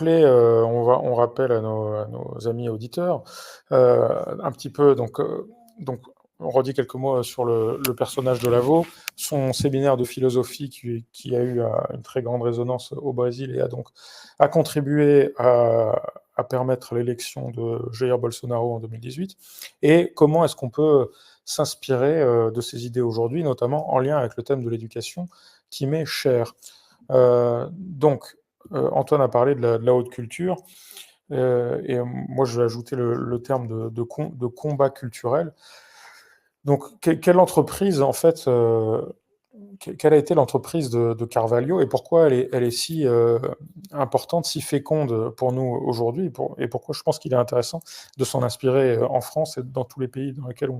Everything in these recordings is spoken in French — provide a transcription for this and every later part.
On rappelle à nos amis auditeurs, un petit peu donc on redit quelques mots sur le personnage de Lavaux, son séminaire de philosophie qui a eu une très grande résonance au Brésil et a contribué à permettre l'élection de Jair Bolsonaro en 2018, et comment est-ce qu'on peut s'inspirer de ces idées aujourd'hui, notamment en lien avec le thème de l'éducation qui m'est cher. Antoine a parlé de la haute culture, et moi je vais ajouter le terme de combat culturel. Donc, quelle entreprise, en fait, quelle a été l'entreprise de Carvalho, et pourquoi elle est si importante, si féconde pour nous aujourd'hui, et pourquoi je pense qu'il est intéressant de s'en inspirer en France et dans tous les pays dans lesquels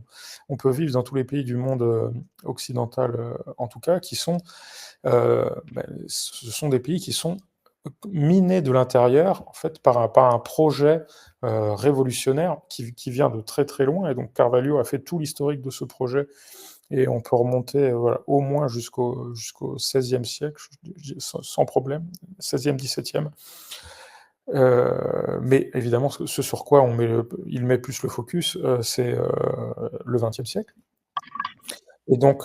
on peut vivre, dans tous les pays du monde occidental, en tout cas, ce sont des pays qui sont minés de l'intérieur, en fait, par un projet révolutionnaire qui vient de très très loin. Et donc Carvalho a fait tout l'historique de ce projet, et on peut remonter voilà, au moins jusqu'au XVIe siècle, sans problème, XVIe, XVIIe. Mais évidemment, ce sur quoi il met plus le focus, c'est le XXe siècle. Et donc,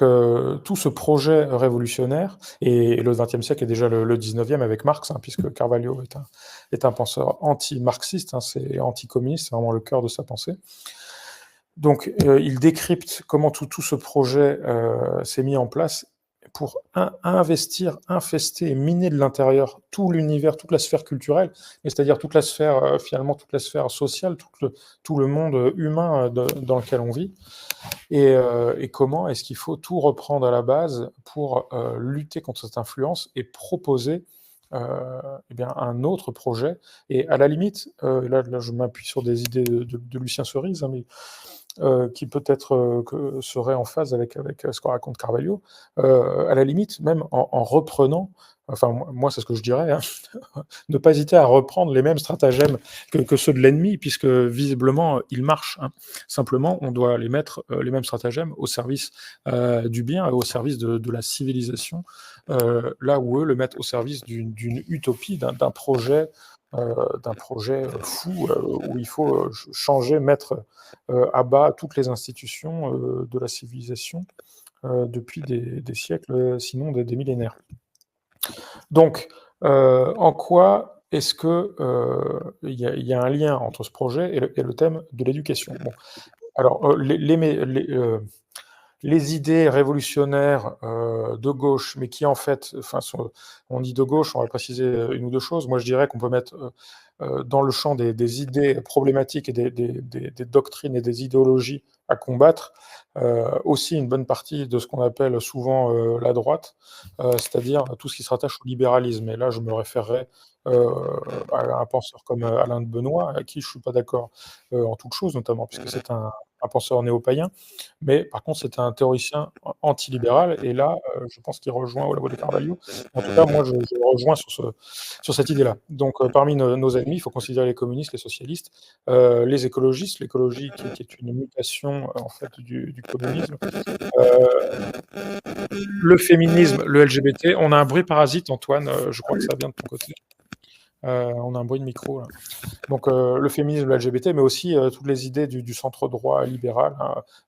tout ce projet révolutionnaire, et le XXe siècle est déjà le XIXe avec Marx, puisque Carvalho est un penseur anti-marxiste, c'est anti-communiste, c'est vraiment le cœur de sa pensée. Donc, il décrypte comment tout ce projet s'est mis en place pour investir, infester et miner de l'intérieur tout l'univers, toute la sphère culturelle, c'est-à-dire toute la sphère, finalement, toute la sphère sociale, tout le monde humain dans lequel on vit. Et comment est-ce qu'il faut tout reprendre à la base pour lutter contre cette influence et proposer un autre projet. Et à la limite, là je m'appuie sur des idées de Lucien Cerise, mais qui peut-être serait en phase avec ce qu'on raconte Carvalho, à la limite, même en reprenant, enfin moi c'est ce que je dirais, ne pas hésiter à reprendre les mêmes stratagèmes que ceux de l'ennemi, puisque visiblement ils marchent. Simplement, on doit les mettre, les mêmes stratagèmes, au service du bien et au service de la civilisation, là où eux le mettent au service d'une utopie, d'un projet fou, où il faut changer, mettre à bas toutes les institutions de la civilisation depuis des siècles, sinon des millénaires. Donc, en quoi est-ce que y a un lien entre ce projet et le thème de l'éducation? Bon, alors, les idées révolutionnaires de gauche, mais qui en fait, on dit de gauche, on va préciser une ou deux choses. Moi, je dirais qu'on peut mettre dans le champ des idées problématiques et des doctrines et des idéologies à combattre, aussi une bonne partie de ce qu'on appelle souvent la droite, c'est-à-dire tout ce qui se rattache au libéralisme. Et là, je me référerais à un penseur comme Alain de Benoît, à qui je ne suis pas d'accord en toute chose, notamment puisque c'est un penseur néo-païen, mais par contre, c'est un théoricien antilibéral, et là, je pense qu'il rejoint Olavo de Carvalho. En tout cas, moi, je le rejoins sur cette idée-là. Donc, parmi nos ennemis, il faut considérer les communistes, les socialistes, les écologistes, l'écologie qui est une mutation, en fait, du communisme, le féminisme, le LGBT. On a un bruit parasite, Antoine, je crois que ça vient de ton côté. On a un bruit de micro, là. Donc, le féminisme, le LGBT, mais aussi toutes les idées du centre droit libéral,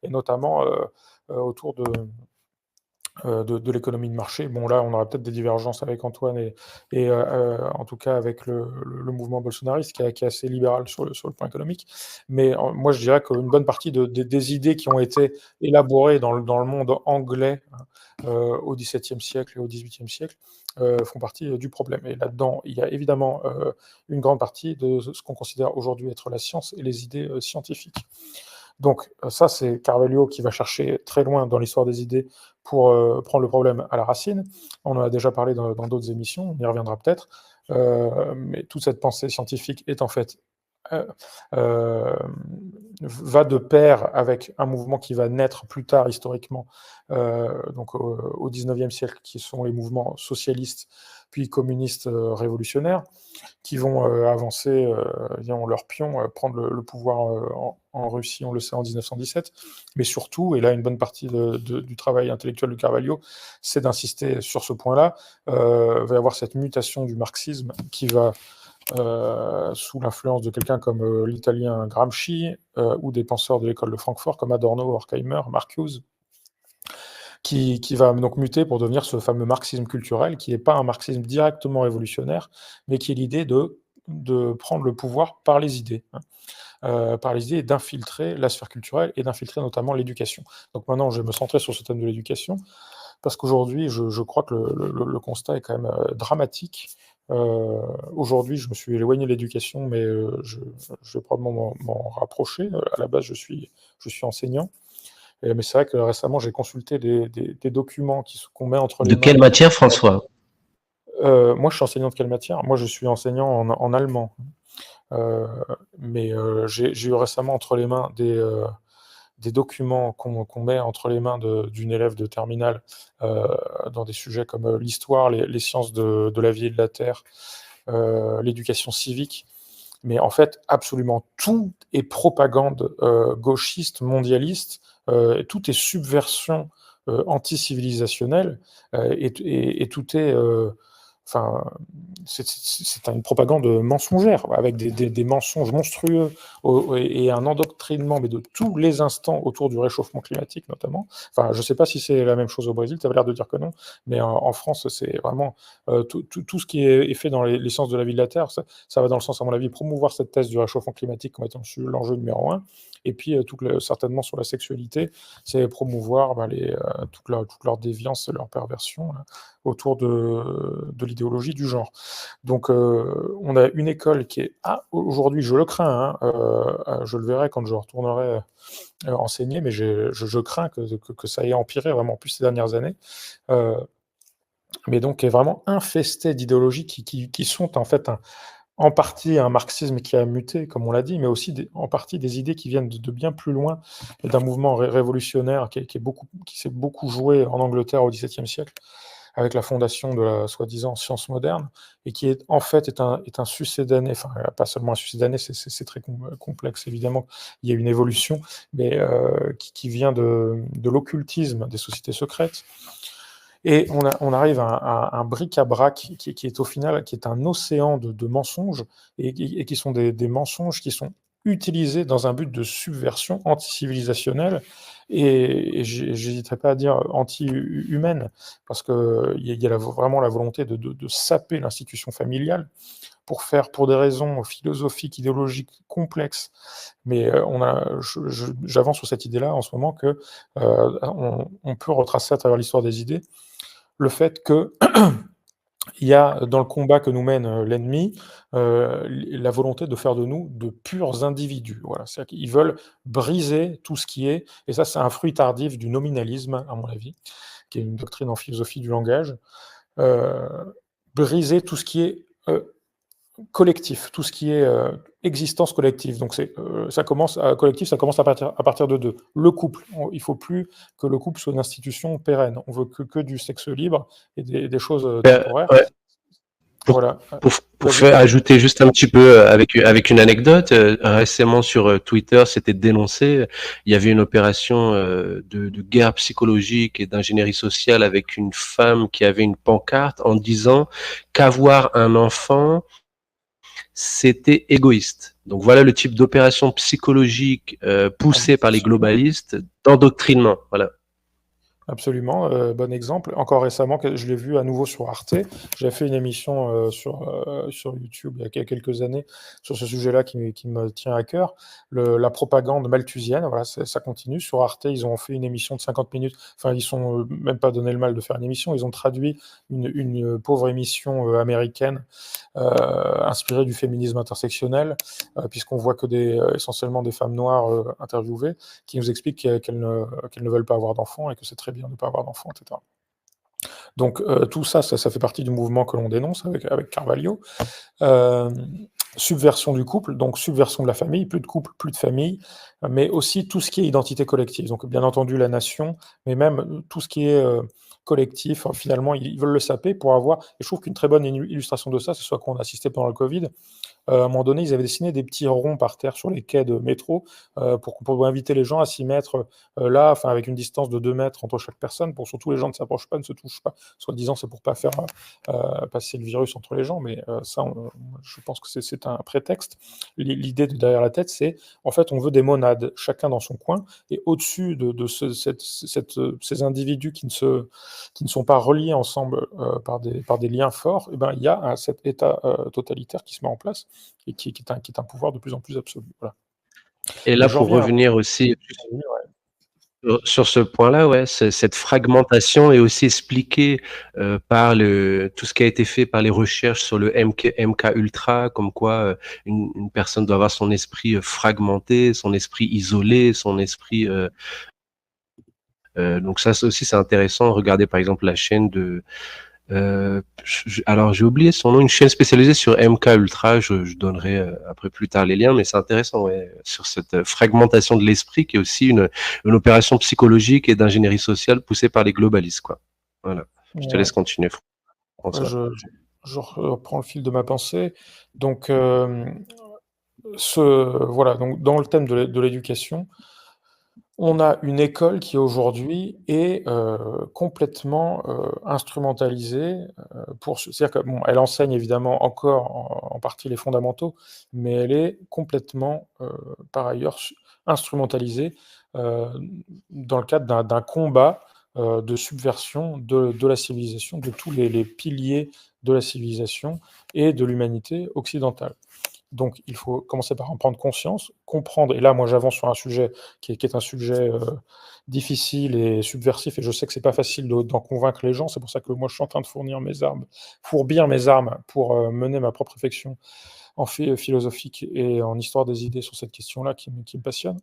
et notamment autour de l'économie de marché. Bon, là, on aura peut-être des divergences avec Antoine et en tout cas avec le mouvement bolsonariste qui est assez libéral sur le plan économique. Mais moi, je dirais qu'une bonne partie des idées qui ont été élaborées dans le monde anglais au XVIIe siècle et au XVIIIe siècle font partie du problème. Et là-dedans, il y a évidemment une grande partie de ce qu'on considère aujourd'hui être la science et les idées scientifiques. Donc ça, c'est Carvalho qui va chercher très loin dans l'histoire des idées pour prendre le problème à la racine. On en a déjà parlé dans d'autres émissions, on y reviendra peut-être. Mais toute cette pensée scientifique est en fait euh, euh, va de pair avec un mouvement qui va naître plus tard historiquement, donc au XIXe siècle, qui sont les mouvements socialistes puis communistes révolutionnaires, qui vont avancer, ont leur pion, prendre le pouvoir en Russie, on le sait, en 1917. Mais surtout, et là une bonne partie du travail intellectuel de Carvalho, c'est d'insister sur ce point-là, va y avoir cette mutation du marxisme qui va sous l'influence de quelqu'un comme l'italien Gramsci, ou des penseurs de l'école de Francfort comme Adorno, Horkheimer, Marcuse, qui va donc muter pour devenir ce fameux marxisme culturel, qui n'est pas un marxisme directement révolutionnaire, mais qui est l'idée de prendre le pouvoir par les idées, par les idées, et d'infiltrer la sphère culturelle, et d'infiltrer notamment l'éducation. Donc maintenant, je vais me centrer sur ce thème de l'éducation, parce qu'aujourd'hui, je crois que le constat est quand même dramatique. Aujourd'hui, je me suis éloigné de l'éducation, mais je vais probablement m'en rapprocher. À la base, je suis enseignant. Mais c'est vrai que récemment, j'ai consulté des documents qu'on met entre De les mains. quelle matière, François? Moi, je suis enseignant de quelle matière? Moi, je suis enseignant en allemand. Mais j'ai eu récemment entre les mains des documents qu'on met entre les mains d'une élève de terminale, dans des sujets comme l'histoire, les sciences de la vie et de la terre, l'éducation civique. Mais en fait, absolument tout est propagande gauchiste, mondialiste, tout est subversion anti-civilisationnelle, et tout est... Enfin, c'est une propagande mensongère, avec des mensonges monstrueux, et un endoctrinement, mais de tous les instants, autour du réchauffement climatique notamment. Enfin, je ne sais pas si c'est la même chose au Brésil, tu avais l'air de dire que non, mais en France, c'est vraiment tout ce qui est fait dans les sciences de la vie de la Terre, ça va dans le sens, à mon avis, promouvoir cette thèse du réchauffement climatique comme étant l'enjeu numéro un. Et puis, certainement sur la sexualité, c'est promouvoir toute leur déviance, leur perversion, là, autour de l'idéologie du genre. Donc, on a une école qui est, aujourd'hui, je le crains, je le verrai quand je retournerai enseigner, mais je crains que ça ait empiré vraiment plus ces dernières années. Mais donc, est vraiment infesté d'idéologies qui sont en fait en partie un marxisme qui a muté, comme on l'a dit, mais aussi en partie des idées qui viennent de bien plus loin, et d'un mouvement révolutionnaire qui s'est beaucoup joué en Angleterre au XVIIe siècle, avec la fondation de la soi-disant science moderne, et qui est en fait est un succédané, enfin pas seulement un succédané, c'est très complexe évidemment, il y a une évolution, mais qui vient de l'occultisme des sociétés secrètes. Et on arrive à un bric-à-brac qui est au final qui est un océan de mensonges, et qui sont des mensonges qui sont utilisés dans un but de subversion anti-civilisationnelle, et j'hésiterai pas à dire anti-humaine, parce qu'il y a vraiment la volonté de saper l'institution familiale pour des raisons philosophiques, idéologiques complexes. Mais j'avance sur cette idée-là en ce moment, que on peut retracer à travers l'histoire des idées le fait que il y a dans le combat que nous mène l'ennemi, la volonté de faire de nous de purs individus. Voilà, c'est-à-dire qu'ils veulent briser tout ce qui est, et ça c'est un fruit tardif du nominalisme, à mon avis, qui est une doctrine en philosophie du langage, briser tout ce qui est collectif, tout ce qui est existence collective. Donc collectif, ça commence à partir de deux. Le couple, il faut plus que le couple soit une institution pérenne. On veut que du sexe libre et des choses temporaires. Ouais. Voilà. Pour faire ajouter juste un petit peu avec une anecdote, récemment sur Twitter, c'était dénoncé. Il y avait une opération de guerre psychologique et d'ingénierie sociale avec une femme qui avait une pancarte en disant qu'avoir un enfant, c'était égoïste. Donc voilà le type d'opération psychologique poussée par les globalistes d'endoctrinement. Voilà. Absolument, bon exemple. Encore récemment, je l'ai vu à nouveau sur Arte. J'ai fait une émission sur YouTube il y a quelques années sur ce sujet-là qui me tient à cœur. La propagande malthusienne, voilà, ça continue. Sur Arte, ils ont fait une émission de 50 minutes. Enfin, ils sont même pas donné le mal de faire une émission. Ils ont traduit une pauvre émission américaine inspirée du féminisme intersectionnel, puisqu'on voit que essentiellement des femmes noires interviewées, qui nous expliquent qu'elles ne veulent pas avoir d'enfants, et que c'est très bien de ne pas avoir d'enfants, etc. Donc tout ça fait partie du mouvement que l'on dénonce avec Carvalho. Subversion du couple, donc subversion de la famille, plus de couple, plus de famille, mais aussi tout ce qui est identité collective. Donc bien entendu la nation, mais même tout ce qui est collectif, finalement, ils veulent le saper pour avoir, et je trouve qu'une très bonne illustration de ça, c'est ce à quoi on a assisté pendant le Covid, À un moment donné, ils avaient dessiné des petits ronds par terre sur les quais de métro pour inviter les gens à s'y mettre là, enfin avec une distance de 2 mètres entre chaque personne, pour surtout les gens ne s'approchent pas, ne se touchent pas. Soi-disant, c'est pour pas faire passer le virus entre les gens, mais ça, je pense que c'est un prétexte. L'idée derrière la tête, c'est en fait, on veut des monades, chacun dans son coin, et au-dessus de ces individus qui ne sont pas reliés ensemble par des liens forts, eh ben, il y a cet état totalitaire qui se met en place et qui est un pouvoir de plus en plus absolu. Voilà. Et Mais là, j'en pour reviens à revenir aussi ouais. sur ce point-là, ouais, cette fragmentation est aussi expliquée par tout ce qui a été fait par les recherches sur le MK Ultra, comme quoi une personne doit avoir son esprit fragmenté, son esprit isolé, son esprit. Donc ça aussi, c'est intéressant. Regardez par exemple la chaîne de alors j'ai oublié son nom, une chaîne spécialisée sur MK Ultra. Je donnerai après plus tard les liens, mais c'est intéressant, ouais, sur cette fragmentation de l'esprit qui est aussi une opération psychologique et d'ingénierie sociale poussée par les globalistes, quoi. Voilà. Je te Ouais. laisse continuer, Ouais, François. je reprends le fil de ma pensée. Donc, voilà, donc dans le thème de l'éducation, on a une école qui aujourd'hui est complètement instrumentalisée c'est-à-dire que bon, elle enseigne évidemment encore en partie les fondamentaux, mais elle est complètement par ailleurs instrumentalisée euh, dans le cadre d'un combat de subversion de la civilisation, de tous les piliers de la civilisation et de l'humanité occidentale. Donc, il faut commencer par en prendre conscience, comprendre. Et là, moi, j'avance sur un sujet qui est un sujet difficile et subversif, et je sais que c'est pas facile d'en convaincre les gens. C'est pour ça que moi, je suis en train de fourbir mes armes pour mener ma propre réflexion en fait philosophique et en histoire des idées sur cette question-là qui me passionne.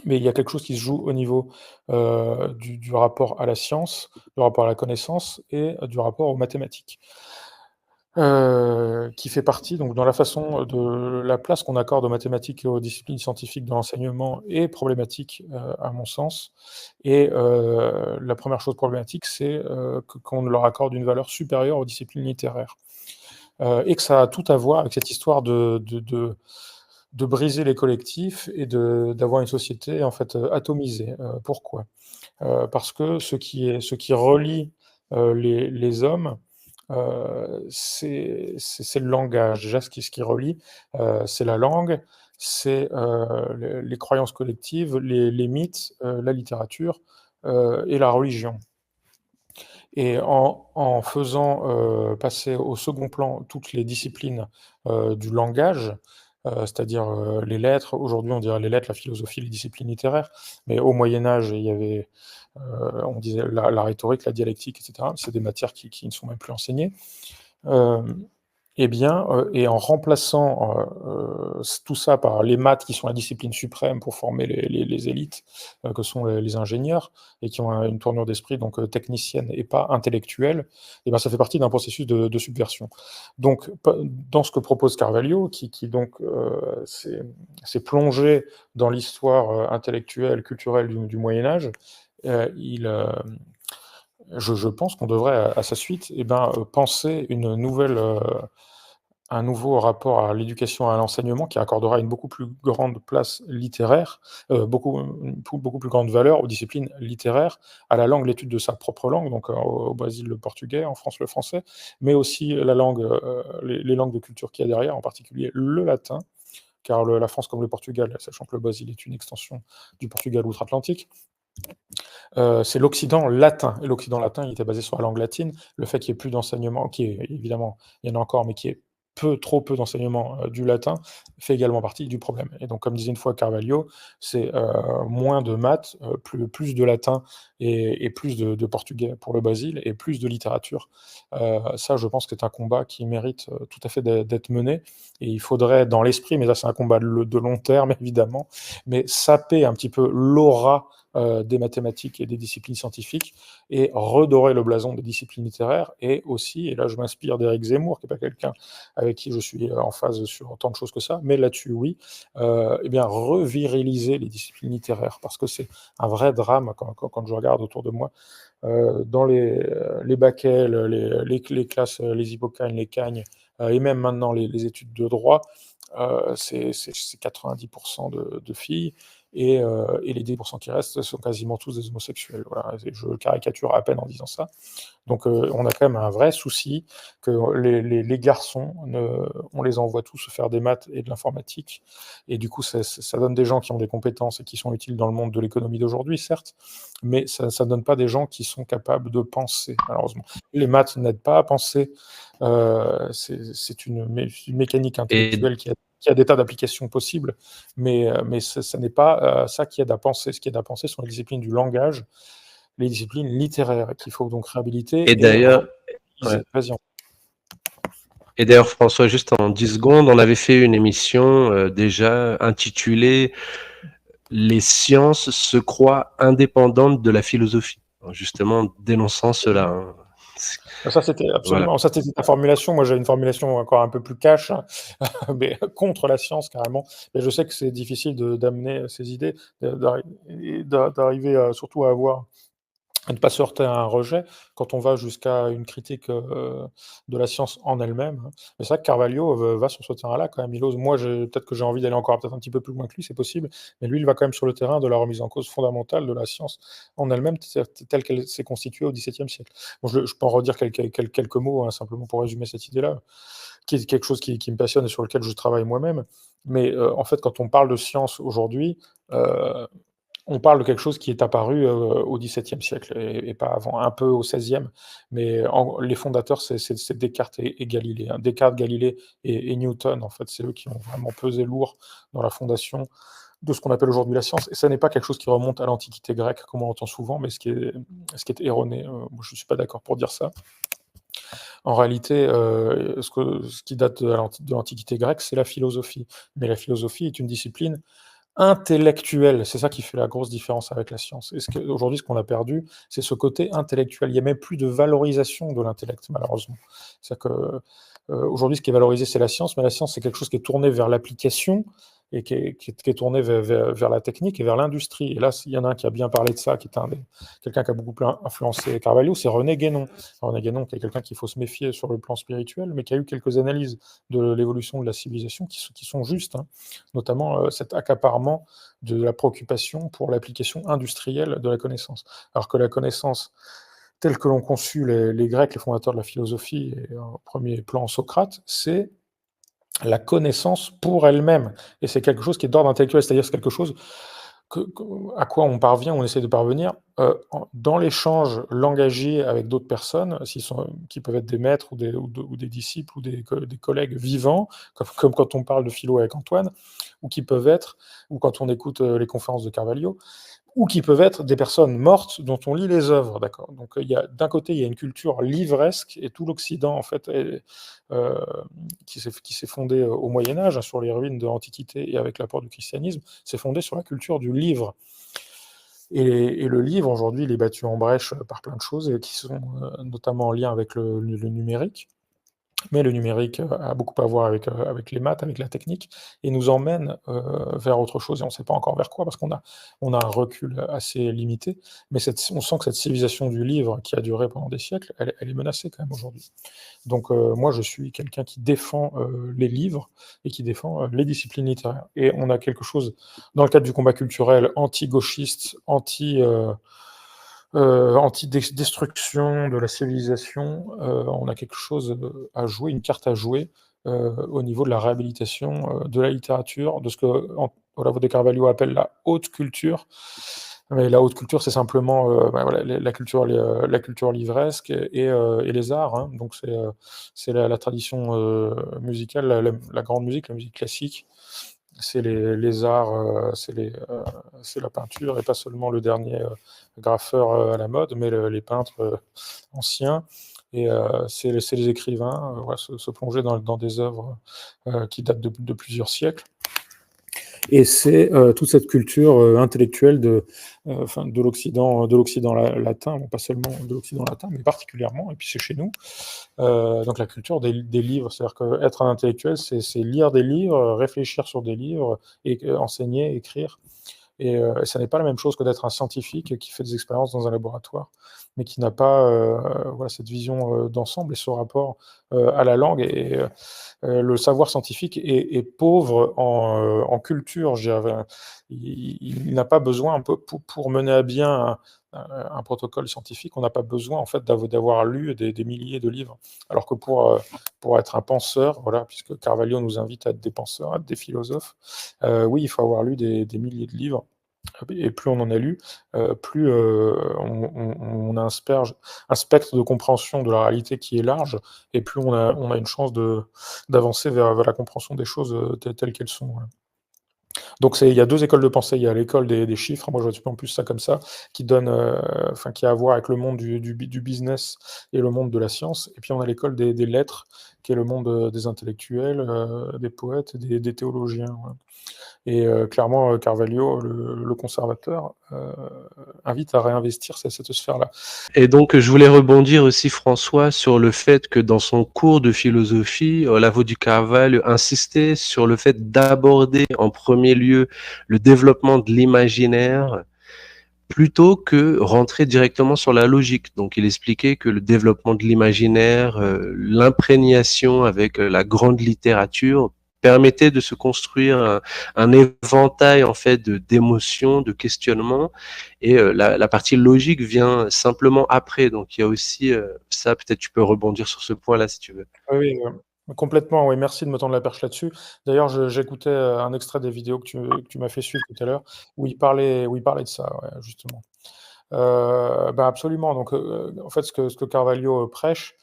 Mais il y a quelque chose qui se joue au niveau du rapport à la science, du rapport à la connaissance et du rapport aux mathématiques. Qui fait partie donc dans la façon de la place qu'on accorde aux mathématiques et aux disciplines scientifiques dans l'enseignement est problématique, à mon sens et la première chose problématique, c'est, qu'on leur accorde une valeur supérieure aux disciplines littéraires, et que ça a tout à voir avec cette histoire de briser les collectifs et d'avoir une société, en fait, atomisée. Pourquoi? Parce que ce qui relie, les hommes, c'est le langage. Déjà, ce qui relie, c'est la langue, c'est les croyances collectives, les mythes, la littérature et la religion. Et en faisant passer au second plan toutes les disciplines du langage, c'est-à-dire les lettres, aujourd'hui on dirait les lettres, la philosophie, les disciplines littéraires, mais au Moyen Âge, il y avait, on disait la rhétorique, la dialectique, etc. C'est des matières qui ne sont même plus enseignées. Eh bien, et en remplaçant tout ça par les maths qui sont la discipline suprême pour former les élites, que sont les ingénieurs, et qui ont une tournure d'esprit donc technicienne et pas intellectuelle, et ben, ça fait partie d'un processus de subversion. Donc, dans ce que propose Carvalho, qui donc s'est plongé dans l'histoire intellectuelle, culturelle du Moyen Âge, je pense qu'on devrait, à sa suite, eh ben, penser un nouveau rapport à l'éducation et à l'enseignement qui accordera une beaucoup plus grande place littéraire, beaucoup plus grande valeur aux disciplines littéraires, à la langue, l'étude de sa propre langue, donc au Brésil le portugais, en France le français, mais aussi la langue, les langues de culture qu'il y a derrière, en particulier le latin, car la France comme le Portugal, sachant que le Brésil est une extension du Portugal outre-Atlantique, c'est l'Occident latin. Et l'Occident latin, il était basé sur la langue latine. Le fait qu'il y ait plus d'enseignement, qui est évidemment, il y en a encore, mais qui est trop peu d'enseignement du latin, fait également partie du problème. Et donc, comme disait une fois Carvalho, c'est moins de maths, plus de latin et plus de portugais pour le Brésil et plus de littérature. Ça, je pense que c'est un combat qui mérite tout à fait d'être mené. Et il faudrait, dans l'esprit, mais là, c'est un combat de long terme, évidemment, mais saper un petit peu l'aura des mathématiques et des disciplines scientifiques, et redorer le blason des disciplines littéraires, et aussi, et là je m'inspire d'Éric Zemmour, qui n'est pas quelqu'un avec qui je suis en phase sur tant de choses que ça, mais là-dessus oui, eh bien reviriliser les disciplines littéraires, parce que c'est un vrai drame quand je regarde autour de moi, dans les bacs L, les classes, les hippocagnes, les cagnes, et même maintenant les études de droit, c'est 90% de filles, et les 10% qui restent sont quasiment tous des homosexuels. Voilà, je caricature à peine en disant ça. Donc on a quand même un vrai souci que les garçons, on les envoie tous faire des maths et de l'informatique, et du coup ça donne des gens qui ont des compétences et qui sont utiles dans le monde de l'économie d'aujourd'hui, certes, mais ça ne donne pas des gens qui sont capables de penser, malheureusement. Les maths n'aident pas à penser, c'est une mécanique Et, intellectuelle qui a des tas d'applications possibles, mais ça n'est pas ça qui aide à penser. Ce qui aide à penser sont les disciplines du langage, les disciplines littéraires qu'il faut donc réhabiliter et et d'ailleurs, ouais. reviser. Vas-y. Et d'ailleurs, François, juste en 10 secondes, on avait fait une émission déjà intitulée Les sciences se croient indépendantes de la philosophie. Alors, justement, dénonçant cela. Hein. Ça, c'était Voilà. absolument. Ça, c'était ta formulation. Moi, j'ai une formulation encore un peu plus cash, hein, mais contre la science carrément. Mais je sais que c'est difficile d'amener ces idées, d'arriver surtout à avoir ne pas se heurter à un rejet quand on va jusqu'à une critique de la science en elle-même. Mais c'est vrai que Carvalho va sur ce terrain-là quand même. Il ose. Moi, peut-être que j'ai envie d'aller encore peut-être un petit peu plus loin que lui, c'est possible. Mais lui, il va quand même sur le terrain de la remise en cause fondamentale de la science en elle-même, telle qu'elle s'est constituée au XVIIe siècle. Bon, je peux en redire quelques mots, hein, simplement pour résumer cette idée-là, qui est quelque chose qui me passionne et sur lequel je travaille moi-même. Mais en fait, quand on parle de science aujourd'hui, euh, on parle de quelque chose qui est apparu au XVIIe siècle et pas avant, un peu au XVIe, mais les fondateurs, c'est Descartes et Galilée. Hein. Descartes, Galilée et Newton, en fait, c'est eux qui ont vraiment pesé lourd dans la fondation de ce qu'on appelle aujourd'hui la science. Et ça n'est pas quelque chose qui remonte à l'Antiquité grecque, comme on entend souvent, mais ce qui est erroné. Moi, je ne suis pas d'accord pour dire ça. En réalité, ce qui date de l'Antiquité grecque, c'est la philosophie. Mais la philosophie est une discipline intellectuel. C'est ça qui fait la grosse différence avec la science. Et aujourd'hui, ce qu'on a perdu, c'est ce côté intellectuel. Il n'y a même plus de valorisation de l'intellect, malheureusement. C'est-à-dire que aujourd'hui, ce qui est valorisé, c'est la science, mais la science, c'est quelque chose qui est tourné vers l'application et qui est tourné vers la technique et vers l'industrie. Et là, il y en a un qui a bien parlé de ça, qui est quelqu'un qui a beaucoup influencé Carvalho, c'est René Guénon. René Guénon, qui est quelqu'un qu'il faut se méfier sur le plan spirituel, mais qui a eu quelques analyses de l'évolution de la civilisation qui sont justes, hein, notamment cet accaparement de la préoccupation pour l'application industrielle de la connaissance. Alors que la connaissance, telle que l'ont conçu les Grecs, les fondateurs de la philosophie, et en premier plan Socrate, c'est la connaissance pour elle-même. Et c'est quelque chose qui est d'ordre intellectuel, c'est-à-dire c'est quelque chose à quoi on parvient, on essaie de parvenir dans l'échange langagier avec d'autres personnes, qui peuvent être des maîtres ou des disciples ou des collègues vivants, comme quand on parle de philo avec Antoine, ou quand on écoute les conférences de Carvalho, ou qui peuvent être des personnes mortes dont on lit les œuvres, d'accord. Donc d'un côté, il y a une culture livresque, et tout l'Occident, en fait, euh, qui s'est fondé au Moyen-Âge, hein, sur les ruines de l'Antiquité et avec l'apport du christianisme, s'est fondé sur la culture du livre. Et le livre, aujourd'hui, il est battu en brèche par plein de choses, et qui sont notamment en lien avec le numérique. Mais le numérique a beaucoup à voir avec les maths, avec la technique, et nous emmène vers autre chose, et on ne sait pas encore vers quoi, parce qu'on a un recul assez limité, mais on sent que cette civilisation du livre, qui a duré pendant des siècles, elle est menacée quand même aujourd'hui. Donc moi, je suis quelqu'un qui défend les livres, et qui défend les disciplines littéraires. Et on a quelque chose, dans le cadre du combat culturel, anti-gauchiste, anti-destruction de la civilisation, on a quelque chose à jouer, une carte à jouer au niveau de la réhabilitation de la littérature, de ce que Olavo de Carvalho appelle la haute culture. Mais la haute culture, c'est simplement voilà, la culture livresque et les arts. Hein. Donc c'est la tradition musicale, la grande musique, la musique classique. C'est les arts, c'est la peinture, et pas seulement le dernier graffeur à la mode, mais les peintres anciens. Et c'est les écrivains, voilà, se plonger dans des œuvres qui datent de plusieurs siècles. Et c'est toute cette culture intellectuelle de l'Occident latin, bon, pas seulement de l'Occident latin, mais particulièrement, et puis c'est chez nous. Donc la culture des livres, c'est-à-dire qu'être un intellectuel, c'est lire des livres, réfléchir sur des livres, et enseigner, écrire. Et ça n'est pas la même chose que d'être un scientifique qui fait des expériences dans un laboratoire, mais qui n'a pas voilà, cette vision d'ensemble et ce rapport à la langue. Et le savoir scientifique est pauvre en culture, je dirais. Il n'a pas besoin, un peu, pour mener à bien un protocole scientifique, on n'a pas besoin en fait d'avoir lu des milliers de livres. Alors que pour être un penseur, voilà, puisque Carvalho nous invite à être des penseurs, à être des philosophes, oui, il faut avoir lu des milliers de livres. Et plus on en a lu, plus on a un spectre de compréhension de la réalité qui est large, et plus on a une chance d'avancer vers la compréhension des choses telles qu'elles sont. Voilà. Donc il y a deux écoles de pensée. Il y a l'école des chiffres, moi je vois en plus ça comme ça, qui donne, qui a à voir avec le monde du business et le monde de la science. Et puis on a l'école des lettres, qui est le monde des intellectuels, des poètes, des théologiens. Voilà. Et clairement, Carvalho, le conservateur, invite à réinvestir cette sphère-là. Et donc, je voulais rebondir aussi, François, sur le fait que dans son cours de philosophie, Olavo du Carvalho insistait sur le fait d'aborder en premier lieu le développement de l'imaginaire plutôt que rentrer directement sur la logique. Donc, il expliquait que le développement de l'imaginaire, l'imprégnation avec la grande littérature permettait de se construire un éventail en fait d'émotions, de questionnements, et la partie logique vient simplement après. Donc il y a aussi ça, peut-être tu peux rebondir sur ce point-là si tu veux. Oui, complètement, oui, merci de me tendre la perche là-dessus. D'ailleurs, j'écoutais un extrait des vidéos que tu m'as fait suivre tout à l'heure, où il parlait de ça, ouais, justement. Bah, absolument. Donc, en fait, ce que Carvalho prêche,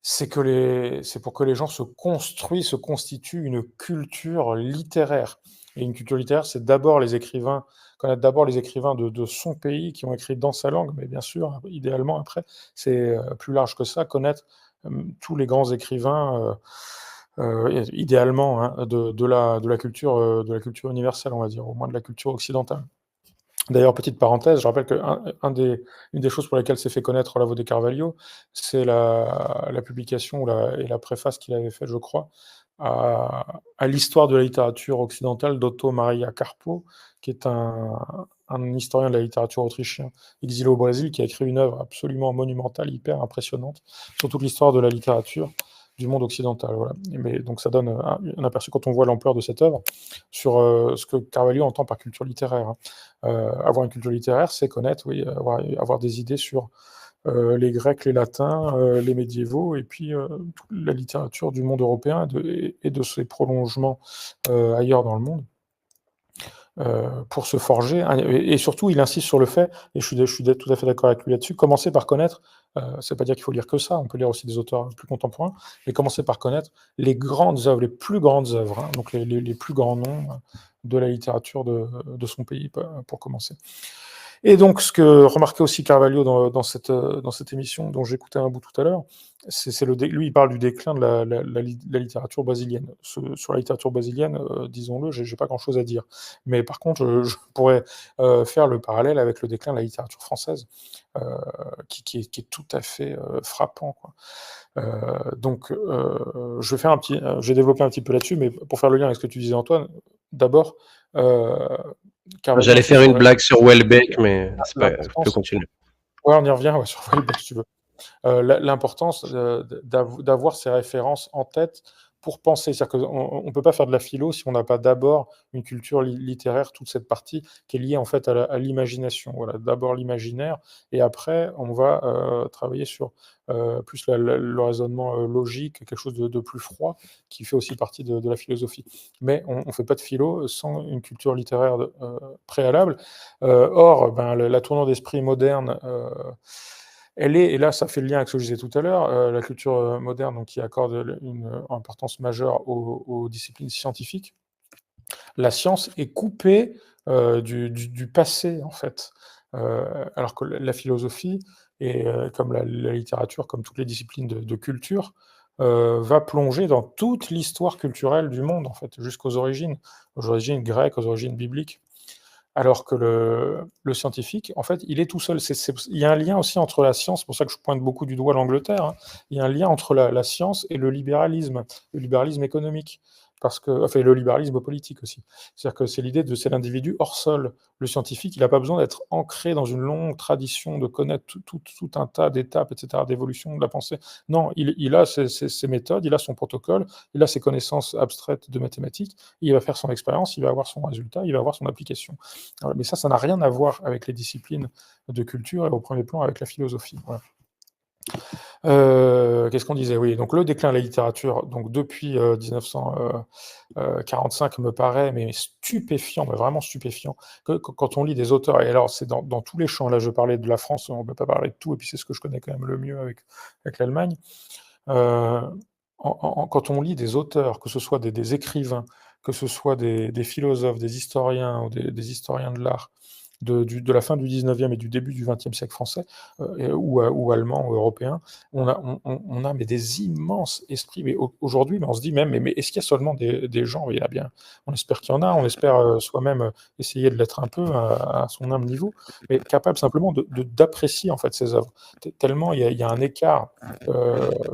c'est pour que les gens se constituent une culture littéraire. Et une culture littéraire, c'est d'abord les écrivains, connaître d'abord les écrivains de son pays qui ont écrit dans sa langue, mais bien sûr, idéalement après, c'est plus large que ça, connaître tous les grands écrivains, idéalement, hein, de la culture universelle, on va dire, au moins de la culture occidentale. D'ailleurs, petite parenthèse, je rappelle une des choses pour lesquelles s'est fait connaître Olavo de Carvalho, c'est la publication et la préface qu'il avait faite, je crois, à l'histoire de la littérature occidentale d'Otto Maria Carpo, qui est un historien de la littérature autrichien exilé au Brésil, qui a écrit une œuvre absolument monumentale, hyper impressionnante, sur toute l'histoire de la littérature du monde occidental. Voilà. Mais, donc ça donne un aperçu, quand on voit l'ampleur de cette œuvre, sur ce que Carvalho entend par culture littéraire. Hein. Avoir une culture littéraire, c'est connaître, oui, avoir des idées sur les Grecs, les Latins, les médiévaux, et puis toute la littérature du monde européen et de ses prolongements ailleurs dans le monde. Pour se forger, hein, et surtout il insiste sur le fait, et je suis tout à fait d'accord avec lui là-dessus, commencer par connaître, ça veut pas dire qu'il faut lire que ça, on peut lire aussi des auteurs plus contemporains, mais commencer par connaître les grandes œuvres, les plus grandes œuvres, hein, donc les plus grands noms de la littérature de son pays, pour commencer. Et donc, ce que remarquait aussi Carvalho dans cette émission, dont j'écoutais un bout tout à l'heure, lui, il parle du déclin de la littérature brésilienne. Sur la littérature brésilienne, disons-le, j'ai pas grand-chose à dire. Mais par contre, je pourrais faire le parallèle avec le déclin de la littérature française, qui est tout à fait frappant, quoi. Donc, je vais développer un petit peu là-dessus, mais pour faire le lien avec ce que tu disais, Antoine, d'abord, Carvalho J'allais insiste faire sur une blague sur Welbeck, mais c'est pas grave, tu peux l'importance. continuer. Ouais, on y revient, ouais, sur Welbeck, si tu veux. L'importance d'avoir ces références en tête pour penser. C'est-à-dire qu'on ne peut pas faire de la philo si on n'a pas d'abord une culture littéraire, toute cette partie qui est liée en fait à l'imagination. Voilà, d'abord l'imaginaire, et après on va travailler sur plus le raisonnement logique, quelque chose de plus froid, qui fait aussi partie de la philosophie. Mais on ne fait pas de philo sans une culture littéraire préalable. Or, ben, la tournure d'esprit moderne, et là ça fait le lien avec ce que je disais tout à l'heure, la culture moderne, donc, qui accorde une importance majeure aux disciplines scientifiques. La science est coupée du passé, en fait. Alors que la philosophie, et comme la littérature, comme toutes les disciplines de culture, va plonger dans toute l'histoire culturelle du monde, en fait, jusqu'aux origines grecques, aux origines bibliques. Alors que le scientifique, en fait, il est tout seul. Il y a un lien aussi entre la science, c'est pour ça que je pointe beaucoup du doigt l'Angleterre, hein. Il y a un lien entre la science et le libéralisme économique. parce que, enfin, le libéralisme politique aussi. C'est-à-dire que c'est l'individu hors sol. Le scientifique, il n'a pas besoin d'être ancré dans une longue tradition, de connaître tout un tas d'étapes, etc., d'évolution de la pensée. Non, il a ses méthodes, il a son protocole, il a ses connaissances abstraites de mathématiques, il va faire son expérience, il va avoir son résultat, il va avoir son application. Mais ça n'a rien à voir avec les disciplines de culture et au premier plan avec la philosophie. Voilà. Qu'est-ce qu'on disait? Oui, donc le déclin de la littérature, donc depuis 1945 me paraît mais stupéfiant, mais vraiment stupéfiant. Quand on lit des auteurs, et alors c'est dans tous les champs, là je parlais de la France, on ne peut pas parler de tout, et puis c'est ce que je connais quand même le mieux avec l'Allemagne. Quand on lit des auteurs, que ce soit des écrivains, que ce soit des philosophes, des historiens ou des historiens de l'art, de la fin du 19e et du début du 20e siècle français, ou allemand ou européen, on a mais des immenses esprits. Mais aujourd'hui, mais on se dit même, mais est-ce qu'il y a seulement des gens? Il y a bien, on espère qu'il y en a, on espère soi-même essayer de l'être un peu à son humble niveau, mais capable simplement d'apprécier en fait ces œuvres. Tellement il y a un écart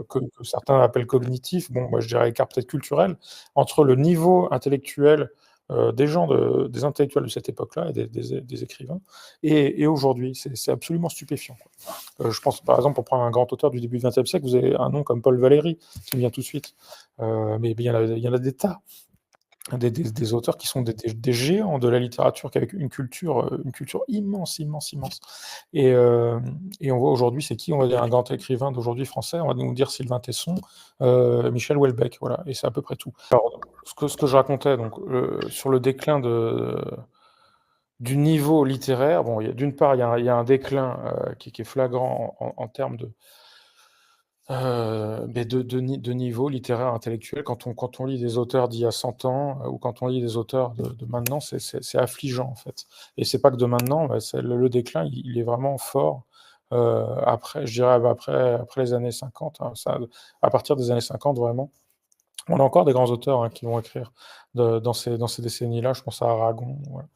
que certains appellent cognitif, bon, moi je dirais écart peut-être culturel, entre le niveau intellectuel des intellectuels de cette époque-là et des écrivains, et aujourd'hui. C'est absolument stupéfiant. Je pense, par exemple, pour prendre un grand auteur du début du XXe siècle, vous avez un nom comme Paul Valéry, qui me vient tout de suite. Mais il y en a des tas. Des auteurs qui sont des géants de la littérature, avec une culture immense, immense, immense. Et on voit aujourd'hui, c'est qui? On va dire un grand écrivain d'aujourd'hui français, on va nous dire Sylvain Tesson, Michel Houellebecq, voilà, et c'est à peu près tout. Alors, ce que je racontais donc, sur le déclin du niveau littéraire, bon, d'une part, il y a un déclin qui est flagrant en termes mais de niveau littéraire, intellectuel. Quand on lit des auteurs d'il y a 100 ans, ou quand on lit des auteurs de maintenant, c'est affligeant, en fait. Et c'est pas que de maintenant, le déclin, il est vraiment fort. Après, je dirais, après les années 50, hein, à partir des années 50, vraiment. On a encore des grands auteurs, hein, qui vont écrire dans ces décennies-là. Je pense à Aragon, voilà.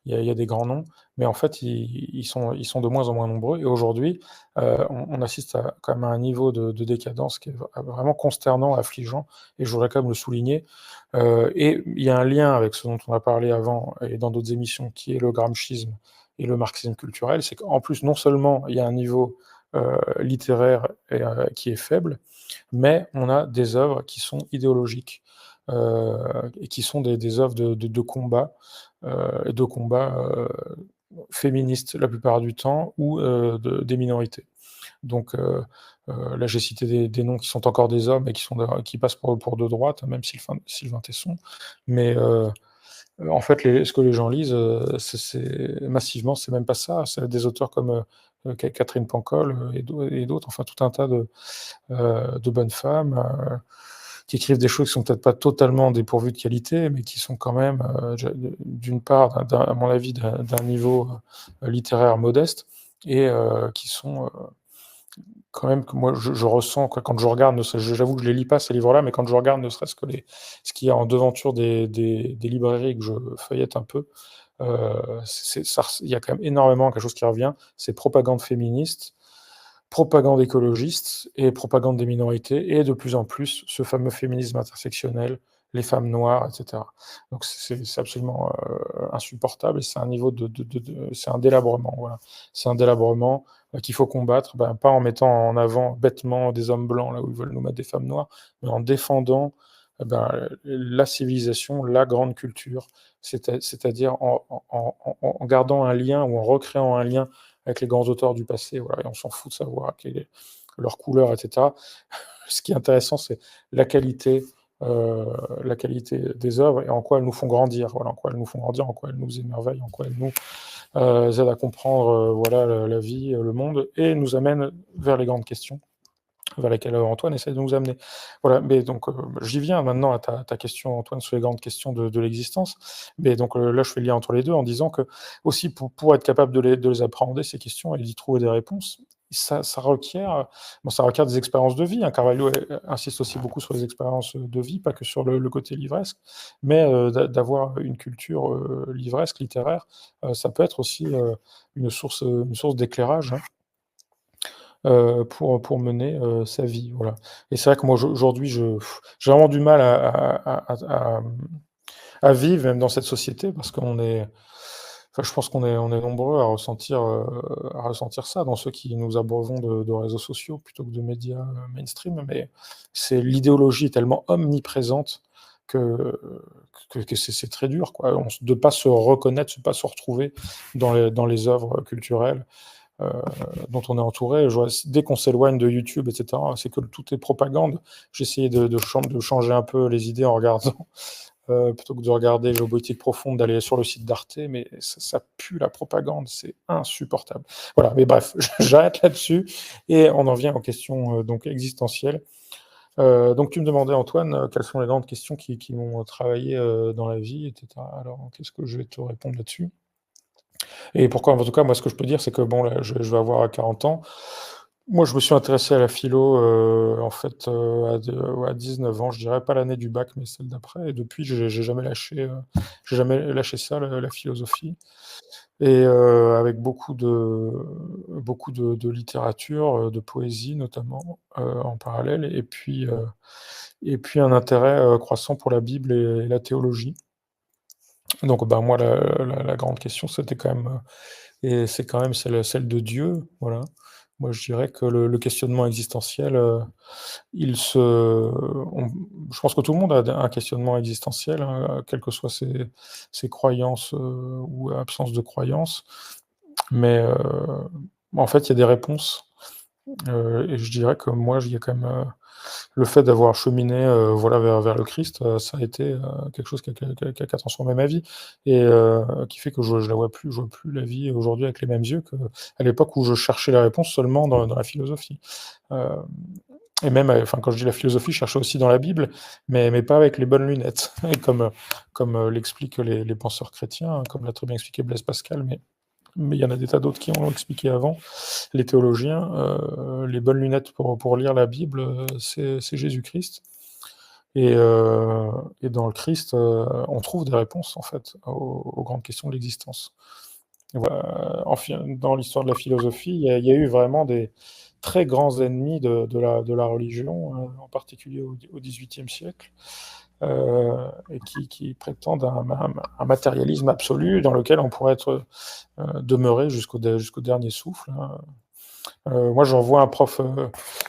Il y a des grands noms, mais en fait, ils sont de moins en moins nombreux. Et aujourd'hui, on assiste quand même à un niveau de décadence qui est vraiment consternant, affligeant, et je voudrais quand même le souligner. Et il y a un lien avec ce dont on a parlé avant et dans d'autres émissions, qui est le gramscisme et le marxisme culturel. C'est qu'en plus, non seulement il y a un niveau littéraire qui est faible, mais on a des œuvres qui sont idéologiques, et qui sont des œuvres de combat, féministes la plupart du temps, ou des minorités. Donc là j'ai cité des noms qui sont encore des hommes et qui passent pour de droite, même Sylvain Tesson, mais en fait ce que les gens lisent, massivement, c'est même pas ça. C'est des auteurs comme Catherine Pancol, et d'autres, enfin tout un tas de bonnes femmes qui écrivent des choses qui sont peut-être pas totalement dépourvues de qualité, mais qui sont quand même, d'une part, à mon avis, d'un niveau littéraire modeste, et qui sont quand même, que moi je ressens, quoi, quand je regarde, j'avoue que je les lis pas ces livres-là, mais quand je regarde ne serait-ce que ce qu'il y a en devanture des librairies que je feuillette un peu, il y a quand même énormément quelque chose qui revient, c'est propagande féministe, propagande écologiste et propagande des minorités, et de plus en plus ce fameux féminisme intersectionnel, les femmes noires, etc. Donc c'est absolument insupportable, et c'est un niveau c'est un délabrement, voilà. C'est un délabrement qu'il faut combattre, pas en mettant en avant bêtement des hommes blancs là où ils veulent nous mettre des femmes noires, mais en défendant la civilisation, la grande culture, c'est-à-dire en gardant un lien, ou en recréant un lien avec les grands auteurs du passé, voilà, et on s'en fout de savoir quelle est leur couleur, etc. Ce qui est intéressant, c'est la qualité, la qualité des œuvres, et en quoi elles nous font grandir, voilà, en quoi elles nous font grandir, en quoi elles nous émerveillent, en quoi elles nous aident à comprendre, voilà, la vie, le monde, et nous amènent vers les grandes questions vers lesquelles Antoine essaie de nous amener. Voilà, mais donc j'y viens maintenant à ta question, Antoine, sur les grandes questions de l'existence. Mais donc là, je fais le lien entre les deux en disant que, aussi, pour être capable de les appréhender, ces questions, et d'y trouver des réponses, ça requiert des expériences de vie, hein. Carvalho insiste aussi beaucoup sur les expériences de vie, pas que sur le côté livresque, mais d'avoir une culture livresque, littéraire, ça peut être aussi une source d'éclairage, hein. pour mener, sa vie, voilà. Et c'est vrai que moi aujourd'hui j'ai vraiment du mal à vivre même dans cette société parce qu'on est enfin je pense qu'on est nombreux à ressentir ça dans ceux qui nous abreuvons de réseaux sociaux plutôt que de médias, mainstream. Mais c'est l'idéologie est tellement omniprésente que que c'est très dur quoi. De pas se reconnaître, de pas se retrouver dans les œuvres culturelles heu, dont on est entouré. Je vois dès qu'on s'éloigne de YouTube et cetera, c'est que tout est propagande. J'ai essayé de changer un peu les idées en regardant, plutôt que de regarder Géopolitique profonde, d'aller sur le site d'Arte, mais ça pue la propagande, c'est insupportable. Voilà, mais bref, j'arrête là-dessus et on en vient aux questions, donc existentielles. Donc tu me demandais Antoine, quelles sont les grandes questions qui m'ont travaillé, dans la vie et cetera. Alors qu'est-ce que je vais te répondre là-dessus? Et pourquoi en tout cas, moi, ce que je peux dire, c'est que bon, là, je vais avoir 40 ans. Moi, je me suis intéressé à la philo, en fait, à 19 ans, je dirais pas l'année du bac, mais celle d'après. Et depuis, j'ai jamais lâché ça, la philosophie. Et avec beaucoup de littérature, de poésie notamment, en parallèle. Et puis un intérêt, croissant pour la Bible et la théologie. Donc, bah, moi, la grande question, c'était quand même, et c'est quand même celle de Dieu, voilà. Moi, je dirais que le questionnement existentiel, je pense que tout le monde a un questionnement existentiel, hein, quelles que soient ses croyances, ou absence de croyances. Mais, en fait, il y a des réponses, et je dirais que moi, il y a quand même, le fait d'avoir cheminé, voilà, vers le Christ, ça a été, quelque chose qui a transformé ma vie et qui fait que je vois plus la vie aujourd'hui avec les mêmes yeux qu'à l'époque où je cherchais la réponse seulement dans la philosophie. Hem Et même, enfin, quand je dis la philosophie, je cherchais aussi dans la Bible, mais pas avec les bonnes lunettes et comme l'expliquent les penseurs chrétiens, hein, comme l'a très bien expliqué Blaise Pascal, mais il y en a des tas d'autres qui ont expliqué avant. Les théologiens, les bonnes lunettes pour lire la Bible, c'est Jésus-Christ et heu et dans le Christ, on trouve des réponses, en fait, aux grandes questions de l'existence. Et voilà, dans l'histoire de la philosophie, il y a eu vraiment des très grands ennemis de la religion, en particulier au XVIIIe siècle, et qui prétendent un matérialisme absolu dans lequel on pourrait être, demeurer jusqu'au dernier souffle, hein. Moi, je revois un prof,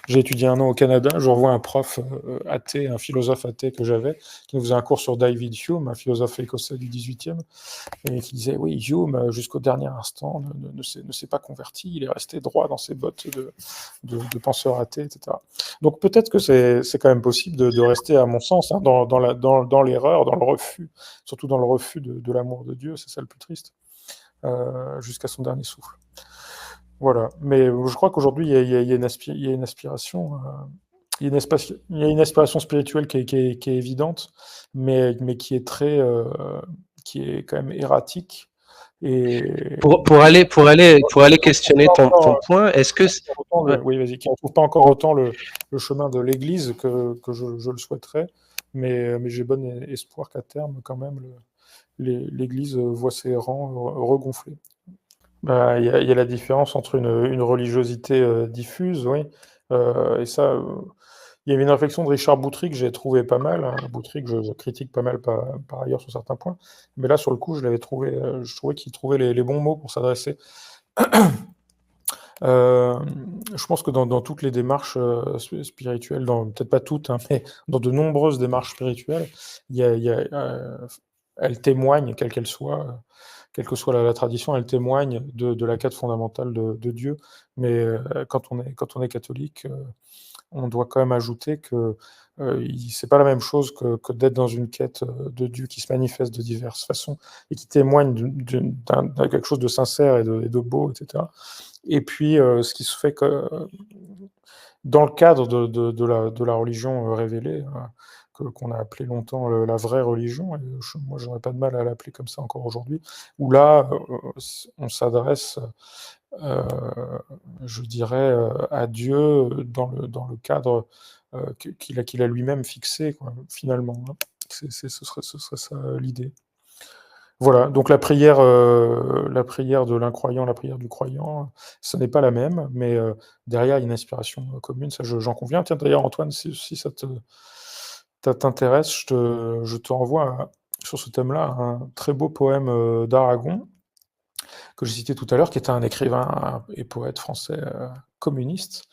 j'ai étudié 1 an au Canada, je revois un prof, athée, un philosophe athée que j'avais, qui nous faisait un cours sur David Hume, un philosophe écossais du XVIIIe, et qui disait: «Oui, Hume, jusqu'au dernier instant, ne s'est pas converti, il est resté droit dans ses bottes de penseur athée», et cetera. Donc peut-être que c'est quand même possible de rester, à mon sens, hein, dans l'erreur, dans le refus, surtout dans le refus de l'amour de Dieu, c'est ça le plus triste, jusqu'à son dernier souffle. Voilà, mais je crois qu'aujourd'hui, il y a une aspiration, il y a une aspiration spirituelle qui est évidente, mais qui est quand même erratique et Pour aller questionner ton encore, point, est-ce que autant ouais. oui, vas-y, qui ne trouve pas encore autant le chemin de l'Église que je le souhaiterais, mais j'ai bon espoir qu'à terme, quand même, l'Église voit ses rangs regonfler. Bah, il y a la différence entre une religiosité, diffuse, oui, et ça, il y avait une réflexion de Richard Boutry que j'ai trouvé pas mal, hein. Boutry que je critique pas mal par ailleurs sur certains points, mais là, sur le coup, je trouvais qu'il trouvait les bons mots pour s'adresser. Je pense que dans toutes les démarches, spirituelles, peut-être pas toutes, hein, mais dans de nombreuses démarches spirituelles, elles témoignent, quelles qu'elles soient, quelle que soit la tradition, elles témoignent de la quête fondamentale de Dieu. Mais, quand on est catholique, on doit quand même ajouter que, c'est pas la même chose que d'être dans une quête, de Dieu qui se manifeste de diverses façons et qui témoigne d'un quelque chose de sincère et de beau, et cetera. Et puis, ce qui se fait que dans le cadre de la religion, révélée, qu'on a appelé longtemps, la vraie religion, et moi j'aurais pas de mal à l'appeler comme ça encore aujourd'hui, où là, on s'adresse, heu, je dirais, à Dieu, dans le cadre, qu'il a lui-même fixé, quoi, finalement, hein. Ce serait ça, l'idée. Voilà, donc la prière de l'incroyant, la prière du croyant, ce n'est pas la même, mais derrière, il y a une inspiration commune, ça j'en conviens. Tiens, d'ailleurs, Antoine, si ça t'intéresse, je te renvoie sur ce thème-là un très beau poème d'Aragon, que j'ai cité tout à l'heure, qui était un écrivain et poète français communiste,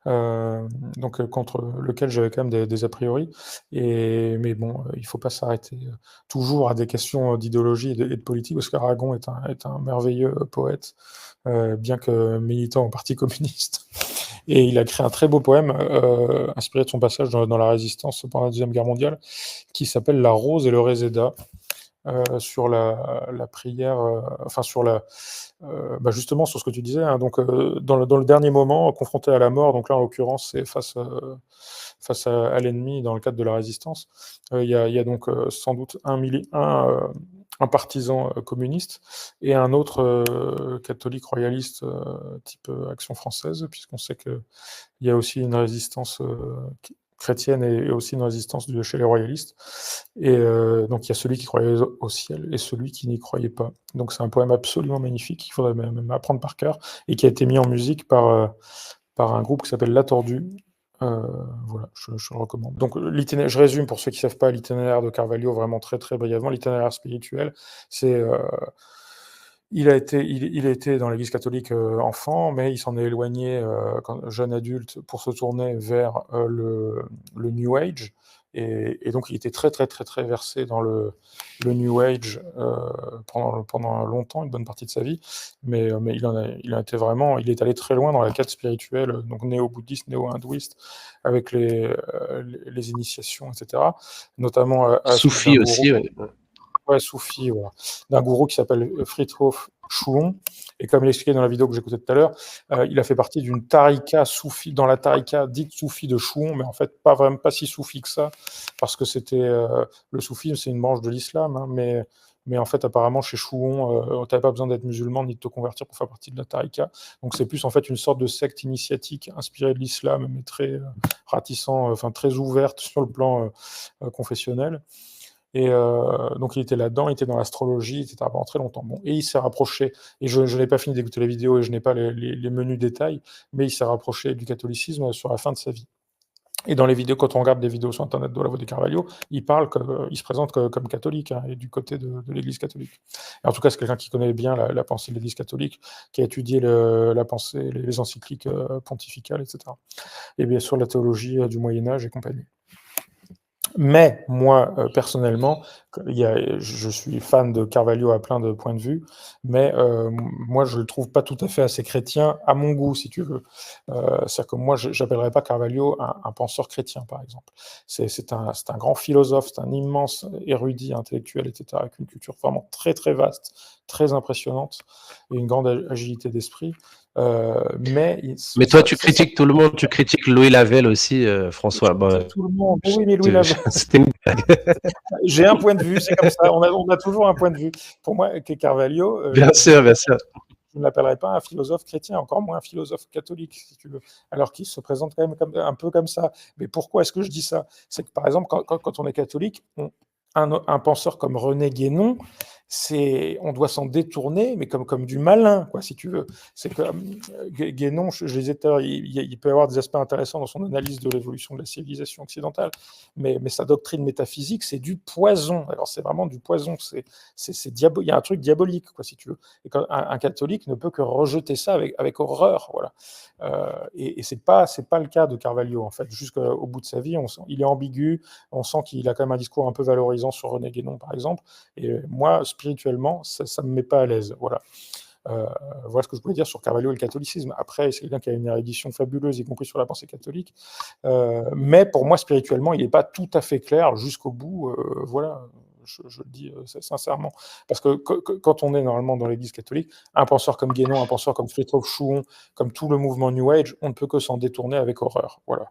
contre lequel j'avais quand même des a priori. Mais bon, il ne faut pas s'arrêter toujours à des questions d'idéologie et de politique, parce qu'Aragon est un merveilleux poète, bien que militant au Parti communiste. Et il a créé un très beau poème inspiré de son passage dans la résistance pendant la Deuxième Guerre mondiale, qui s'appelle La rose et le réséda, sur la prière, enfin sur justement sur ce que tu disais, hein, donc dans le dernier moment, confronté à la mort, donc là en l'occurrence c'est face à l'ennemi dans le cadre de la résistance, il y a donc sans doute un partisan communiste et un autre catholique royaliste type Action française, puisqu'on sait qu'il y a aussi une résistance chrétienne et aussi une résistance chez les royalistes. Et donc il y a celui qui croyait au ciel et celui qui n'y croyait pas. Donc c'est un poème absolument magnifique qu'il faudrait même apprendre par cœur et qui a été mis en musique par un groupe qui s'appelle La Tordue. Voilà, je le recommande. Donc je résume pour ceux qui ne savent pas l'itinéraire de Carvalho vraiment très très brièvement. L'itinéraire spirituel, c'est il a été dans l'Église catholique enfant, mais il s'en est éloigné quand jeune adulte pour se tourner vers le New Age. Et donc, il était très, très, très, très versé dans le New Age pendant longtemps, une bonne partie de sa vie. Mais il a été vraiment, il est allé très loin dans la quête spirituelle, donc néo-bouddhiste, néo-hindouiste, avec les initiations, etc. Notamment à la suite d'un Soufi gourou. aussi, ouais. Ouais, soufi, voilà. D'un gourou qui s'appelle Fritjof Schuon. Et comme il expliqué dans la vidéo que j'écoutais tout à l'heure, il a fait partie d'une tarika soufi, dans la tarika dite soufi de Schuon, mais en fait pas vraiment pas si soufi que ça, parce que c'était le soufisme, c'est une branche de l'islam, hein, mais en fait apparemment chez Schuon, tu n'avais pas besoin d'être musulman ni de te convertir pour faire partie de la tarika. Donc c'est plus en fait une sorte de secte initiatique inspirée de l'islam, mais très ratissant, enfin très ouverte sur le plan confessionnel. Et donc il était là-dedans, il était dans l'astrologie, etc. pendant très longtemps. Bon, et il s'est rapproché, et je n'ai pas fini d'écouter les vidéos et je n'ai pas les menus détails, mais il s'est rapproché du catholicisme sur la fin de sa vie. Et dans les vidéos, quand on regarde des vidéos sur Internet de la voix de Carvalho, il se présente comme catholique, hein, et du côté de l'Église catholique. Et en tout cas, c'est quelqu'un qui connaît bien la pensée de l'Église catholique, qui a étudié la pensée, les encycliques pontificales, etc. Et bien sûr la théologie du Moyen Âge et compagnie. Mais moi, personnellement, je suis fan de Carvalho à plein de points de vue, mais moi, je le trouve pas tout à fait assez chrétien à mon goût, si tu veux. C'est-à-dire que moi, j'appellerais pas Carvalho un penseur chrétien, par exemple. C'est un grand philosophe, c'est un immense érudit intellectuel, etc., avec une culture vraiment très, très vaste, très impressionnante, et une grande agilité d'esprit. Mais toi, tu critiques tout le monde, tu critiques Louis Lavelle aussi, François. Bon, tout le monde. Oui, mais Louis Lavelle. c'était une blague. J'ai un point de vue, c'est comme ça. On a toujours un point de vue. Pour moi, Carvalho, Bien sûr, bien sûr. je ne l'appellerais pas un philosophe chrétien, encore moins un philosophe catholique, si tu veux, alors qu'il se présente quand même un peu comme ça. Mais pourquoi est-ce que je dis ça? C'est que, par exemple, quand on est catholique, un penseur comme René Guénon, on doit s'en détourner, mais comme du malin, quoi, si tu veux. C'est que Guénon, je disais tout à l'heure, il peut avoir des aspects intéressants dans son analyse de l'évolution de la civilisation occidentale, mais sa doctrine métaphysique, c'est du poison. Alors c'est vraiment du poison. Il y a un truc diabolique, quoi, si tu veux. Et quand un catholique ne peut que rejeter ça avec horreur, voilà. Et c'est pas le cas de Carvalho, en fait. Jusqu'au bout de sa vie, il est ambigu. On sent qu'il a quand même un discours un peu valorisant sur René Guénon, par exemple. Et moi, spirituellement, ça ne me met pas à l'aise. Voilà. Voilà ce que je pouvais dire sur Carvalho et le catholicisme. Après, c'est quelqu'un qui a une érudition fabuleuse, y compris sur la pensée catholique. Mais pour moi, spirituellement, il n'est pas tout à fait clair jusqu'au bout. Voilà. Je le dis sincèrement. Parce que quand on est normalement dans l'Église catholique, un penseur comme Guénon, un penseur comme Fritjof Schuon, comme tout le mouvement New Age, on ne peut que s'en détourner avec horreur. Voilà.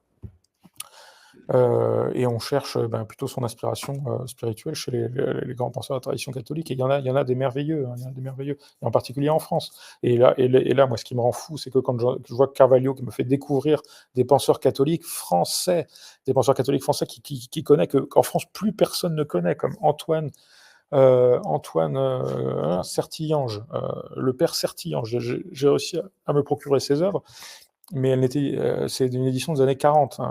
Et on cherche plutôt son inspiration spirituelle chez les grands penseurs de la tradition catholique. Et il y en a des merveilleux, hein, il y en a des merveilleux, et en particulier en France. Et là, moi, ce qui me rend fou, c'est que quand je vois Carvalho qui me fait découvrir des penseurs catholiques français qui connaît qu'en France plus personne ne connaît, comme Antoine Antoine Sertillange, le père Sertillange. J'ai réussi à me procurer ses œuvres, mais c'est une édition des années 40.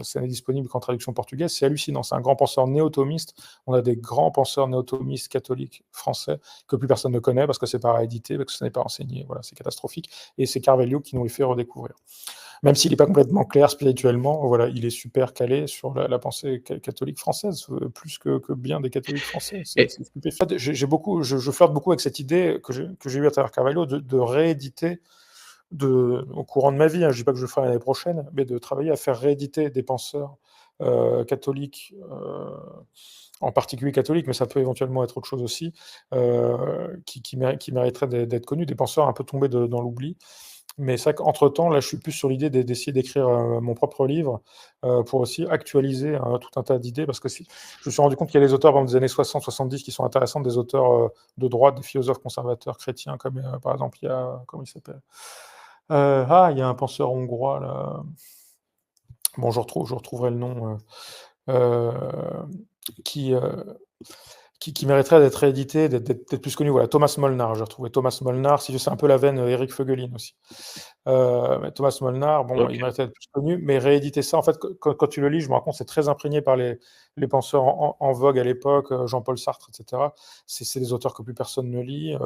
Ça n'est disponible qu'en traduction portugaise. C'est hallucinant. C'est un grand penseur néo-thomiste. On a des grands penseurs néo-thomistes catholiques français que plus personne ne connaît parce que c'est pas réédité, parce que ce n'est pas enseigné. Voilà, c'est catastrophique. Et c'est Carvalho qui nous les fait redécouvrir. Même s'il n'est pas complètement clair spirituellement, voilà, il est super calé sur la pensée catholique française, plus que bien des catholiques français. C'est stupéfiant. Je flirte beaucoup avec cette idée que j'ai eue à travers Carvalho de rééditer au courant de ma vie, je ne dis pas que je le ferai l'année prochaine, mais de travailler à faire rééditer des penseurs catholiques, en particulier catholiques, mais ça peut éventuellement être autre chose aussi, qui mériteraient d'être connus, des penseurs un peu tombés dans l'oubli. Mais c'est vrai qu'entre-temps, là, je suis plus sur l'idée d'essayer d'écrire mon propre livre pour aussi actualiser tout un tas d'idées, parce que je me suis rendu compte qu'il y a des auteurs des années 60-70 qui sont intéressants, des auteurs de droite, des philosophes conservateurs chrétiens, comme par exemple, il y a, comment il s'appelle il y a un penseur hongrois, là. Bon, je retrouverai le nom, qui, qui mériterait d'être réédité, d'être plus connu. Voilà, Thomas Molnar, j'ai retrouvé Thomas Molnar, c'est un peu la veine Éric Voegelin aussi. Mais Thomas Molnar, bon, il méritait d'être plus connu, mais rééditer ça, en fait, quand tu le lis, je me rends compte, c'est très imprégné par les penseurs en vogue à l'époque, Jean-Paul Sartre, etc. C'est des auteurs que plus personne ne lit.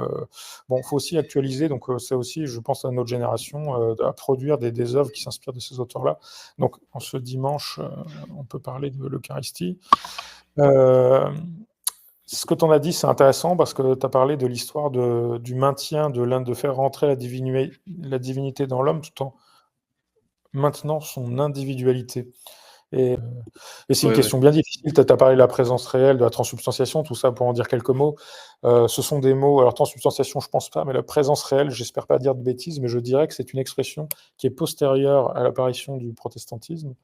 Bon, il faut aussi actualiser, donc c'est aussi, je pense, à notre génération, à produire des œuvres qui s'inspirent de ces auteurs-là. Donc, en ce dimanche, on peut parler de l'Eucharistie. Ce que tu en as dit, c'est intéressant parce que tu as parlé de l'histoire du maintien de faire rentrer la divinité dans l'homme tout en maintenant son individualité. Et c'est une question bien difficile. Tu as parlé de la présence réelle, de la transsubstantiation, tout ça pour en dire quelques mots. Ce sont des mots, alors transsubstantiation, je pense pas, mais la présence réelle, j'espère pas dire de bêtises, mais je dirais que c'est une expression qui est postérieure à l'apparition du protestantisme.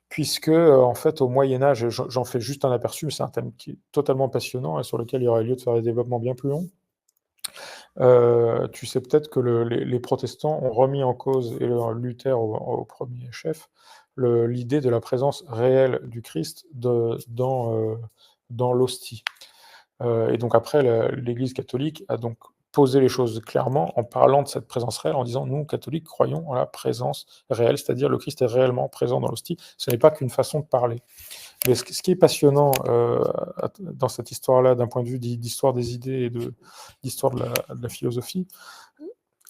Puisque, en fait, au Moyen-Âge, j'en fais juste un aperçu, mais c'est un thème qui est totalement passionnant et sur lequel il y aurait lieu de faire des développements bien plus longs. Tu sais peut-être que les protestants ont remis en cause, et Luther au premier chef, l'idée de la présence réelle du Christ dans l'hostie. Et donc après, l'Église catholique a donc posé les choses clairement en parlant de cette présence réelle, en disant nous, catholiques, croyons en la présence réelle, c'est-à-dire le Christ est réellement présent dans l'hostie. Ce n'est pas qu'une façon de parler. Mais ce qui est passionnant dans cette histoire-là, d'un point de vue d'histoire des idées et d'histoire de la philosophie,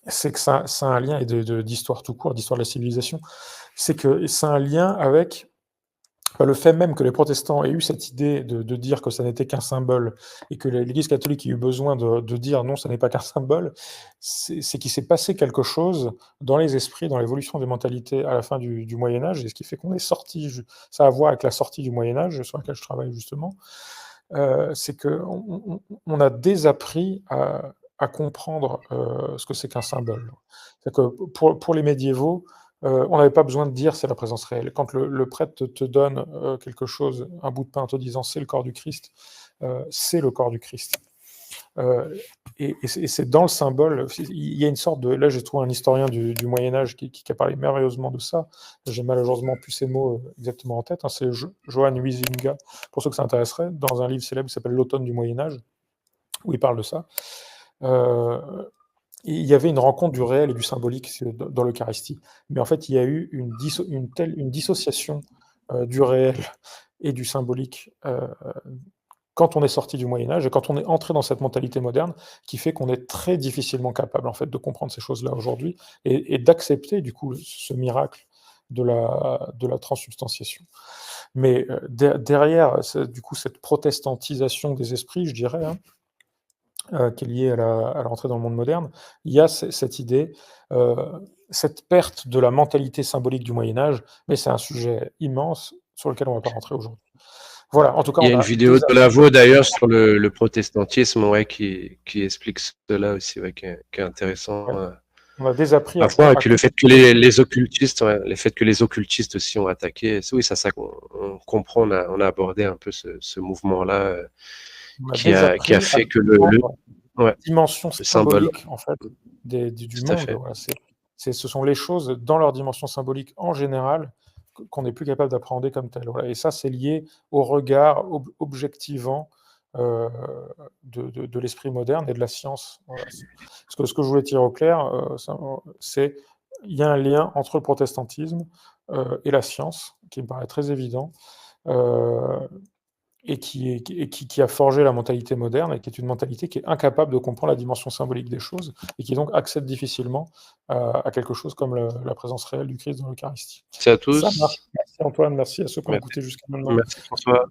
c'est que ça a un lien, et d'histoire tout court, d'histoire de la civilisation, c'est que ça a un lien avec le fait même que les protestants aient eu cette idée de dire que ça n'était qu'un symbole, et que l'Église catholique ait eu besoin de dire non, ça n'est pas qu'un symbole, c'est qu'il s'est passé quelque chose dans les esprits, dans l'évolution des mentalités à la fin du Moyen-Âge, et ce qui fait qu'on est sorti, ça a à voir avec la sortie du Moyen-Âge, sur laquelle je travaille justement, c'est qu'on a désappris à comprendre ce que c'est qu'un symbole. C'est-à-dire que pour les médiévaux, on n'avait pas besoin de dire c'est la présence réelle. Quand le prêtre te donne quelque chose, un bout de pain, en te disant c'est le corps du Christ, c'est le corps du Christ. Et c'est dans le symbole, il y a une sorte de... Là, j'ai trouvé un historien du Moyen-Âge qui a parlé merveilleusement de ça. J'ai malheureusement plus ces mots exactement en tête. C'est Johann Huizinga, pour ceux que ça intéresserait, dans un livre célèbre qui s'appelle L'automne du Moyen-Âge, où il parle de ça. Il y avait une rencontre du réel et du symbolique dans l'Eucharistie. Mais en fait, il y a eu une dissociation du réel et du symbolique quand on est sorti du Moyen-Âge et quand on est entré dans cette mentalité moderne, qui fait qu'on est très difficilement capable en fait de comprendre ces choses-là aujourd'hui et d'accepter du coup ce miracle de la transsubstantiation. Mais derrière du coup cette protestantisation des esprits, je dirais, qui est liée à l'entrée dans le monde moderne, il y a cette idée, cette perte de la mentalité symbolique du Moyen-Âge, mais c'est un sujet immense sur lequel on ne va pas rentrer aujourd'hui. Voilà, en tout cas, il y a une vidéo de Lavaux d'ailleurs sur le protestantisme, ouais, qui explique cela aussi, ouais, qui est intéressant. Ouais. On a désappris à voir. Et puis le fait que les occultistes, ouais, le fait que les occultistes aussi ont attaqué, oui, c'est ça qu'on comprend. On a abordé un peu ce mouvement-là qui a fait que la dimension symbolique symbole, en fait du monde. Voilà, ce sont les choses dans leur dimension symbolique en général qu'on n'est plus capable d'appréhender comme telles. Voilà. Et ça, c'est lié au regard objectivant de l'esprit moderne et de la science. Voilà. Ce que je voulais tirer au clair, c'est il y a un lien entre le protestantisme et la science, qui me paraît très évident, et qui a forgé la mentalité moderne, et qui est une mentalité qui est incapable de comprendre la dimension symbolique des choses, et qui donc accède difficilement à quelque chose comme la présence réelle du Christ dans l'Eucharistie. Merci à Ça tous. marche. Merci Antoine, merci à ceux qui ont Merci, écouté jusqu'à maintenant. merci François.